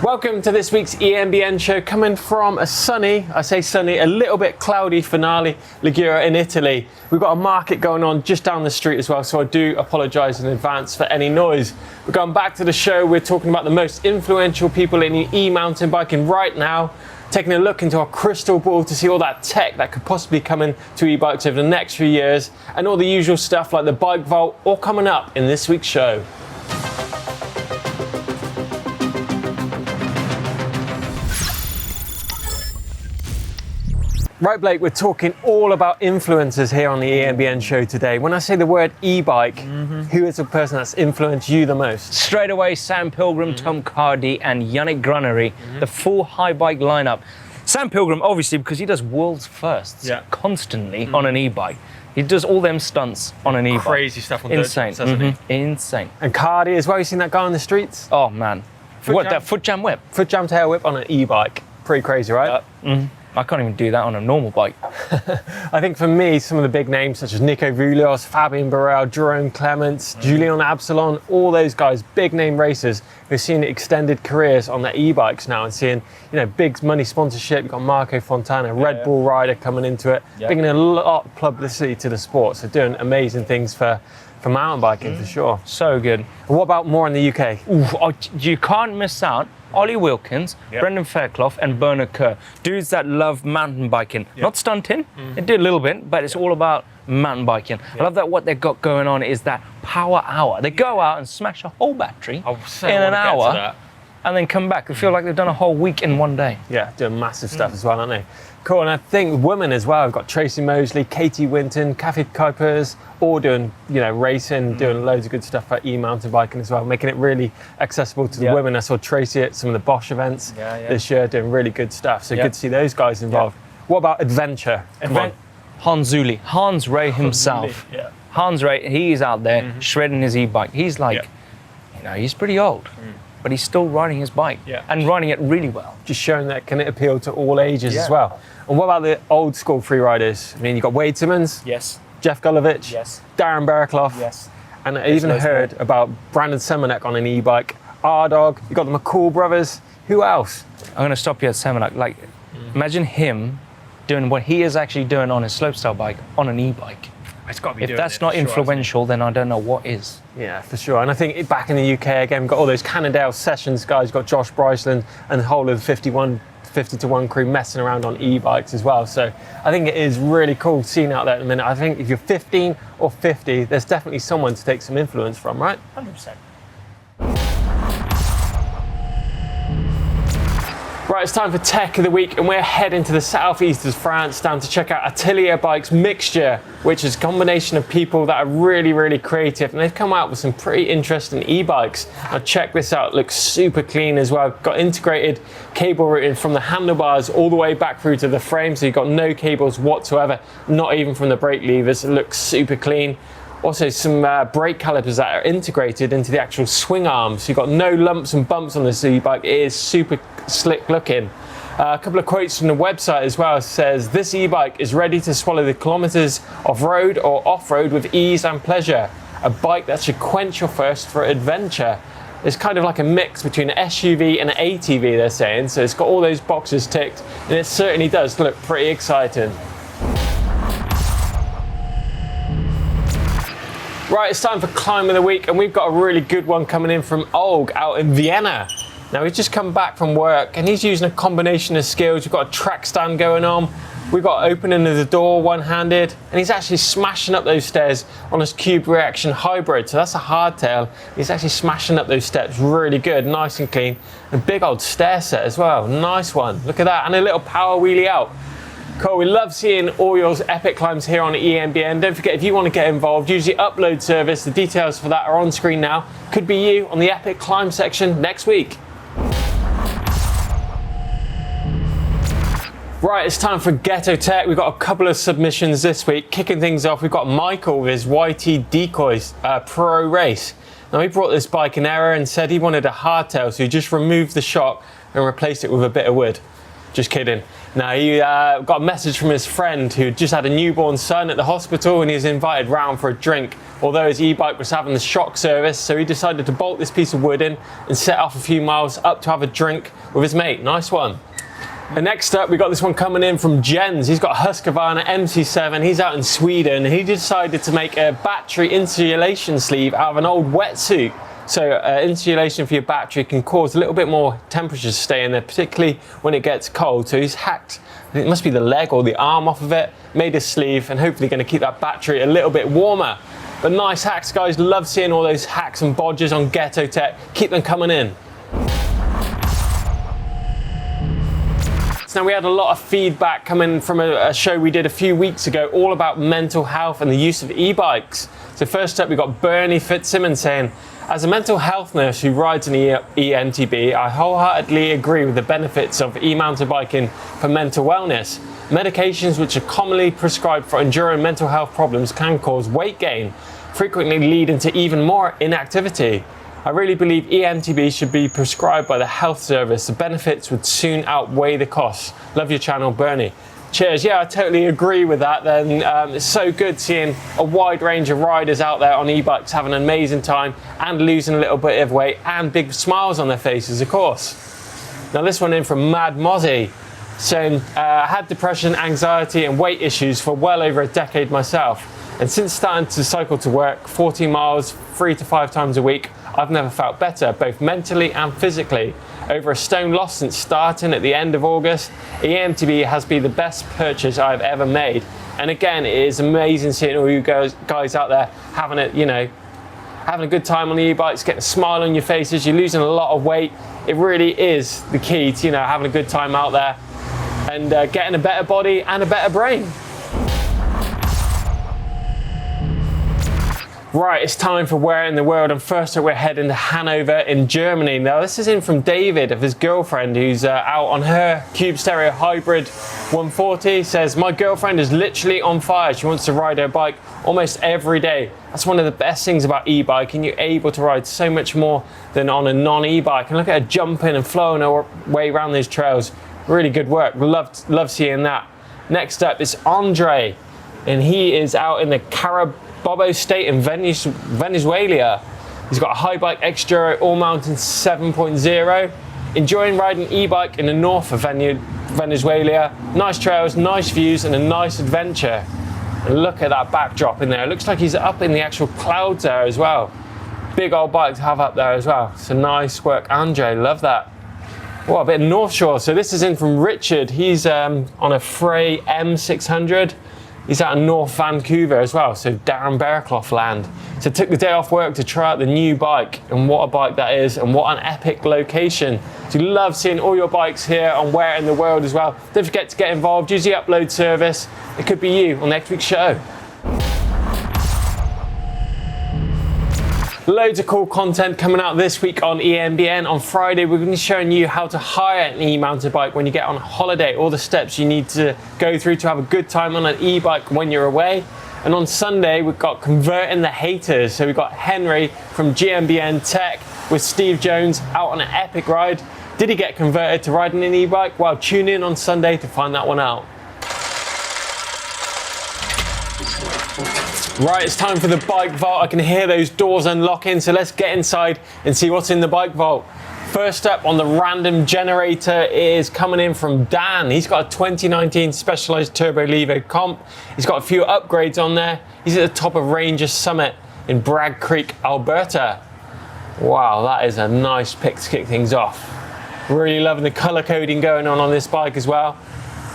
Welcome to this week's EMBN show, coming from a sunny, I say sunny, a little bit cloudy Finale Ligure in Italy. We've got a market going on just down the street as well, so I do apologise in advance for any noise. We're going back to the show. We're talking about the most influential people in e-mountain biking right now, taking a look into our crystal ball to see all that tech that could possibly come in to e-bikes over the next few years, and all the usual stuff like the bike vault, all coming up in this week's show. Right, Blake, we're talking all about influencers here on the EMBN show today. When I say the word e-bike, who is the person that's influenced you the most? Straight away, Sam Pilgrim, Tom Cardy, and Yannick Granieri, the full Haibike lineup. Sam Pilgrim, obviously, because he does world's firsts constantly on an e-bike. He does all them stunts on an e-bike. Crazy stuff on Insane, doesn't he? Insane. And Cardy as well, you seen that guy on the streets? Oh, man. That foot jam whip? Foot jam tail whip on an e-bike. Pretty crazy, right? I can't even do that on a normal bike. I think for me, some of the big names such as Nico Vouilloz, Fabian Barel, Jerome Clements, Julian Absalon, all those guys, big name racers who've seen extended careers on their e-bikes now and seeing, big money sponsorship. You've got Marco Fontana, Red Bull rider coming into it, bringing a lot of publicity to the sport. So doing amazing things for mountain biking for sure. So good. And what about more in the UK? You can't miss out Olly Wilkins, Brendan Fairclough, and Bernard Kerr. Dudes that love mountain biking. Not stunting, they do a little bit, but it's all about mountain biking. I love that what they've got going on is that power hour. They go out and smash a whole battery in an hour and then come back. They feel like they've done a whole week in one day. Yeah, doing massive stuff as well, aren't they? Cool, and I think women as well. We've got Tracy Mosley, Katie Winton, Kathy Kuipers, all doing, racing, doing loads of good stuff for e-mountain biking as well, making it really accessible to the women. I saw Tracy at some of the Bosch events this year doing really good stuff. So good to see those guys involved. What about adventure? Hans Zuli, Hans Ray himself. Hans Ray, he's out there shredding his e-bike. He's like, he's pretty old. But he's still riding his bike and riding it really well. Just showing that can it appeal to all ages as well. And what about the old school free riders? I mean, you've got Wade Simmons, Jeff Gullovich, Darren Fairclough, and I even heard about Brandon Semenek on an e-bike, R-Dog, you've got the McCall brothers. Who else? I'm going to stop you at Semenek. Like, imagine him doing what he is actually doing on his slopestyle bike on an e-bike. If that's not influential, then I don't know what is. Yeah, for sure. And I think back in the UK, again, we've got all those Cannondale Sessions guys, we've got Josh Bryceland and the whole of the 50 to 1 crew messing around on e-bikes as well. So I think it is really cool seeing out there at the minute. I think if you're 15 or 50, there's definitely someone to take some influence from, right? 100%. Right, it's time for Tech of the Week, and we're heading to the southeast of France down to check out Atelier Bike's Mixture, which is a combination of people that are really, really creative, and they've come out with some pretty interesting e-bikes. Now check this out, it looks super clean as well. Got integrated cable routing from the handlebars all the way back through to the frame, so you've got no cables whatsoever, not even from the brake levers. It looks super clean. Also some brake calipers that are integrated into the actual swing arms. So you've got no lumps and bumps on this e-bike. It is super slick looking. A couple of quotes from the website as well. It says, this e-bike is ready to swallow the kilometers of road or off-road with ease and pleasure. A bike that should quench your thirst for adventure. It's kind of like a mix between an SUV and an ATV, they're saying. So it's got all those boxes ticked, and it certainly does look pretty exciting. Right, it's time for Climb of the Week, and we've got a really good one coming in from Olg out in Vienna. Now, he's just come back from work, and he's using a combination of skills. We've got a track stand going on. We've got opening of the door one-handed, and he's actually smashing up those stairs on his cube reaction hybrid. So that's a hardtail. He's actually smashing up those steps really good, nice and clean. And big old stair set as well. Nice one. Look at that. And a little power wheelie out. Cool, we love seeing all your epic climbs here on EMBN. Don't forget, if you want to get involved, use the upload service. The details for that are on screen now. Could be you on the epic climb section next week. Right, it's time for GHETTO Tech. We've got a couple of submissions this week. Kicking things off, we've got Michael with his YT Decoys Pro Race. Now, he brought this bike in error and said he wanted a hardtail, so he just removed the shock and replaced it with a bit of wood. Just kidding. Now, he got a message from his friend who just had a newborn son at the hospital, and he was invited round for a drink, although his e-bike was having the shock service, so he decided to bolt this piece of wood in and set off a few miles up to have a drink with his mate. Nice one. And next up, we got this one coming in from Jens. He's got a Husqvarna MC7. He's out in Sweden. He decided to make a battery insulation sleeve out of an old wetsuit. So insulation for your battery can cause a little bit more temperature to stay in there, particularly when it gets cold. So he's hacked, it must be the leg or the arm off of it, made a sleeve, and hopefully going to keep that battery a little bit warmer. But nice hacks, guys. Love seeing all those hacks and bodges on GHETTO Tech. Keep them coming in. Now, we had a lot of feedback coming from a show we did a few weeks ago all about mental health and the use of e-bikes. So first up, we got Bernie Fitzsimmons saying, as a mental health nurse who rides an eMTB, I wholeheartedly agree with the benefits of e-mountain biking for mental wellness. Medications which are commonly prescribed for enduring mental health problems can cause weight gain, frequently leading to even more inactivity. I really believe eMTB should be prescribed by the health service. The benefits would soon outweigh the costs. Love your channel, Bernie. Cheers. Yeah, I totally agree with that. Then it's so good seeing a wide range of riders out there on e-bikes having an amazing time and losing a little bit of weight and big smiles on their faces, of course. Now this one in from Mad Mozzie saying, I had depression, anxiety and weight issues for well over a decade myself. And since starting to cycle to work 40 miles 3 to 5 times a week, I've never felt better, both mentally and physically. Over a stone lost since starting at the end of August, eMTB has been the best purchase I've ever made. And again, it is amazing seeing all you guys out there having a good time on the e-bikes, getting a smile on your faces. You're losing a lot of weight. It really is the key to having a good time out there and getting a better body and a better brain. Right, it's time for Where in the World, and first up we're heading to Hanover in Germany. Now this is in from David of his girlfriend who's out on her Cube Stereo Hybrid 140. Says, my girlfriend is literally on fire. She wants to ride her bike almost every day. That's one of the best things about e-bike, and you're able to ride so much more than on a non-e-bike. And look at her jumping and flowing her way around these trails. Really good work. Love seeing that. Next up is Andre, and he is out in the Carabobo state in Venezuela. He's got a Haibike X-Duro all-mountain 7.0. Enjoying riding e-bike in the north of Venezuela. Nice trails, nice views, and a nice adventure. And look at that backdrop in there. It looks like he's up in the actual clouds there as well. Big old bike to have up there as well. So nice work, Andre. Love that. What a bit of North Shore. So this is in from Richard. He's on a Frey M600. He's out in North Vancouver as well, so Darren Fairclough land. So took the day off work to try out the new bike, and what a bike that is, and what an epic location. So we love seeing all your bikes here on Where in the World as well. Don't forget to get involved, use the upload service. It could be you on next week's show. Loads of cool content coming out this week on EMBN. On Friday, we're going to be showing you how to hire an e-mountain bike when you get on holiday, all the steps you need to go through to have a good time on an e-bike when you're away. And on Sunday, we've got Converting the Haters. So we've got Henry from GMBN Tech with Steve Jones out on an epic ride. Did he get converted to riding an e-bike? Well, tune in on Sunday to find that one out. Right, it's time for the bike vault. I can hear those doors unlocking, so let's get inside and see what's in the bike vault. First up on the random generator is coming in from Dan. He's got a 2019 Specialized Turbo Levo comp. He's got a few upgrades on there. He's at the top of Ranger Summit in Bragg Creek, Alberta. Wow, that is a nice pick to kick things off. Really loving the color coding going on this bike as well.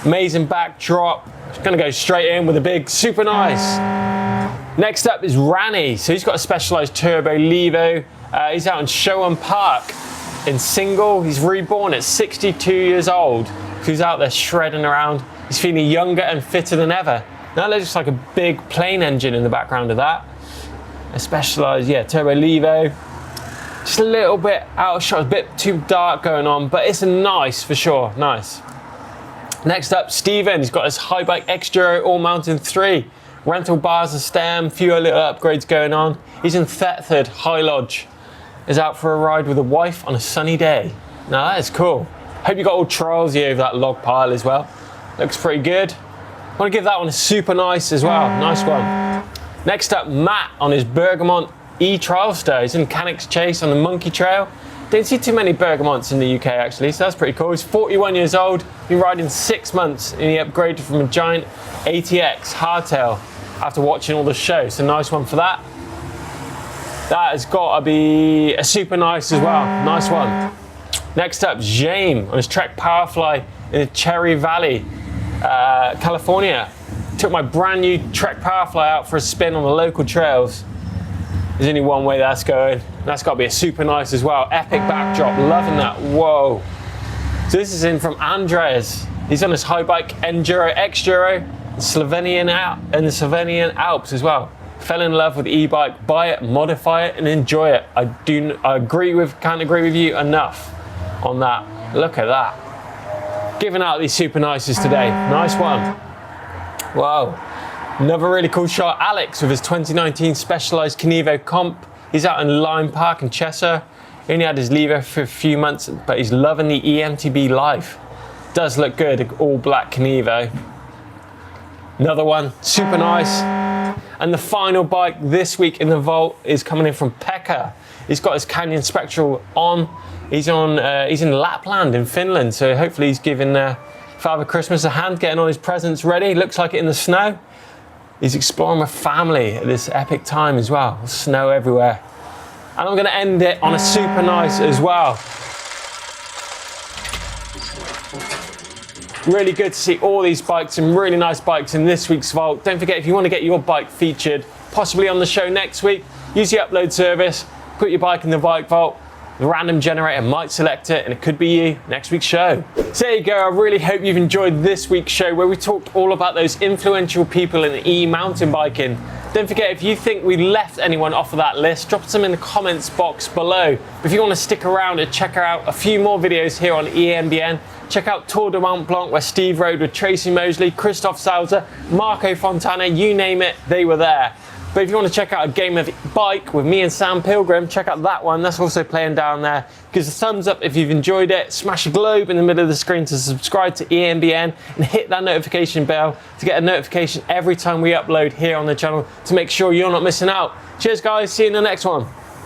Amazing backdrop. Just gonna go straight in with a big super nice. Next up is Rani. So he's got a Specialized Turbo Levo. He's out in Showan Park in Single. He's reborn at 62 years old. He's out there shredding around. He's feeling younger and fitter than ever. Now that looks like a big plane engine in the background of that. A Specialized, Turbo Levo. Just a little bit out of shot, a bit too dark going on, but it's a nice for sure, nice. Next up, Steven. He's got his Haibike X-Duro all-mountain 3. Rental bars and stem, few little upgrades going on. He's in Thetford High Lodge. Is out for a ride with a wife on a sunny day. Now that is cool. Hope you got all trialsy over that log pile as well. Looks pretty good. I want to give that one a super nice as well. Nice one. Next up, Matt on his Bergamont e-Trialster. He's in Cannock's Chase on the Monkey Trail. Don't see too many Bergamonts in the UK actually, so that's pretty cool. He's 41 years old, been riding 6 months, and he upgraded from a giant ATX hardtail after watching all the shows. So nice one for that. That has got to be a super nice as well. Nice one. Next up, James on his Trek Powerfly in the Cherry Valley, California. Took my brand new Trek Powerfly out for a spin on the local trails. There's only one way that's going. That's got to be a super nice as well. Epic backdrop, loving that. Whoa. So this is in from Andreas. He's on his Haibike Enduro X-Duro, the Slovenian Alps as well. Fell in love with e-bike, buy it, modify it, and enjoy it. Can't agree with you enough on that. Look at that. Giving out these super nices today. Nice one. Wow. Another really cool shot. Alex with his 2019 Specialized Kenevo Comp. He's out in Lime Park in Cheshire. He only had his Lever for a few months, but he's loving the eMTB life. Does look good, all black Kenevo. Another one, super nice. And the final bike this week in the vault is coming in from Pekka. He's got his Canyon Spectral on. He's in Lapland in Finland, so hopefully he's giving Father Christmas a hand, getting all his presents ready. Looks like it in the snow. He's exploring with family at this epic time as well. Snow everywhere. And I'm gonna end it on a super nice as well. Really good to see all these bikes, some really nice bikes in this week's vault. Don't forget, if you want to get your bike featured, possibly on the show next week, use the upload service, put your bike in the bike vault, the random generator might select it, and it could be you next week's show. So there you go. I really hope you've enjoyed this week's show where we talked all about those influential people in e-mountain biking. Don't forget, if you think we left anyone off of that list, drop some in the comments box below. If you want to stick around and check out a few more videos here on eMBN, check out Tour de Mont Blanc where Steve rode with Tracy Mosley, Christoph Salzer, Marco Fontana, you name it, they were there. But if you want to check out a game of bike with me and Sam Pilgrim, check out that one. That's also playing down there. Give us a thumbs up if you've enjoyed it. Smash a globe in the middle of the screen to subscribe to eMBN and hit that notification bell to get a notification every time we upload here on the channel to make sure you're not missing out. Cheers guys, see you in the next one.